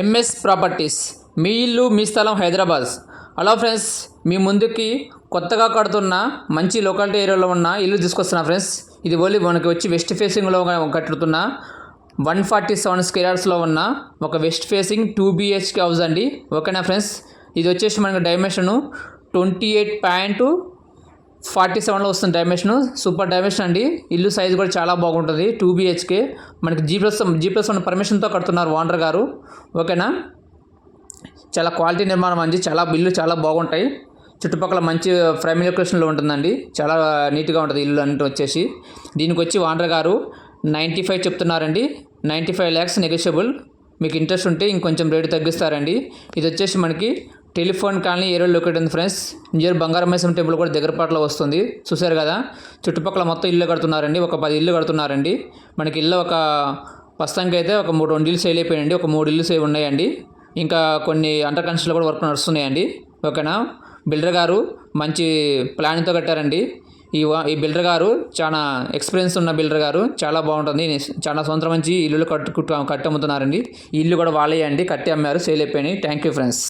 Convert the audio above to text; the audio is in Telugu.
ఎంఎస్ ప్రాపర్టీస్ మీ ఇల్లు మీ స్థలం హైదరాబాద్. హలో ఫ్రెండ్స్, మీ ముందుకి కొత్తగా కడుతున్న మంచి లోకాలిటీ ఏరియాలో ఉన్న ఇల్లు తీసుకొస్తున్నా ఫ్రెండ్స్. ఇది ఓన్లీ మనకి వచ్చి వెస్ట్ ఫేసింగ్లో కట్టుతున్న 147 స్క్వేర్ యార్డ్స్లో ఉన్న ఒక వెస్ట్ ఫేసింగ్ 2 BHK హౌస్ అండి. ఓకేనా ఫ్రెండ్స్, ఇది వచ్చేసి మనకి డైమెన్షన్ 28.47లో వస్తుంది డైమెన్షన్. సూపర్ డైమెన్షన్ అండి. ఇల్లు సైజు కూడా చాలా బాగుంటుంది. 2 BHK మనకి G+1 పర్మిషన్తో కడుతున్నారు ఓనర్ గారు. ఓకేనా, చాలా క్వాలిటీ నిర్మాణం అండి. ఇల్లు చాలా బాగుంటాయి. చుట్టుపక్కల మంచి ప్రైమ్ లొకేషన్లో ఉంటుందండి. చాలా నీట్గా ఉంటుంది ఇల్లు అంటే వచ్చేసి. దీనికి వచ్చి ఓనర్ గారు 95 చెప్తున్నారండి. 95 lakhs నెగోషియబుల్. మీకు ఇంట్రెస్ట్ ఉంటే ఇంకొంచెం రేటు తగ్గిస్తారండి. ఇది వచ్చేసి మనకి టెలిఫోన్ కాలనీ ఏరియాలో లొకేట్ ఉంది ఫ్రెండ్స్. నియర్ బంగారమేశ్వరం టెంపుల్ కూడా దగ్గరపాట్లో వస్తుంది. చూసారు కదా, చుట్టుపక్కల మొత్తం ఇల్లు కడుతున్నారండి. ఒక 10 ఇల్లు కడుతున్నారండి. మనకి ఇల్లు ఒక ప్రస్తుతానికి అయితే ఒక 2 ఇల్లు సేల్ అయిపోయాయండి. ఒక 3 ఇల్లు సేవ్ ఉన్నాయండి. ఇంకా కొన్ని అండర్ కన్స్ట్రక్షన్లో కూడా వర్క్ నడుస్తున్నాయండి. ఓకేనా, బిల్డర్ గారు మంచి ప్లాన్తో కట్టారండి. ఈ బిల్డర్ గారు చాలా ఎక్స్పీరియన్స్ ఉన్న బిల్డర్ గారు. చాలా బాగుంటుంది. చాలా సంవత్సరం నుంచి ఇల్లు కట్టి అమ్ముతున్నారండి. ఈ ఇల్లు కూడా వాళ్ళే అండి, కట్టి అమ్మారు, సేల్ అయిపోయినాయి. Thank you friends.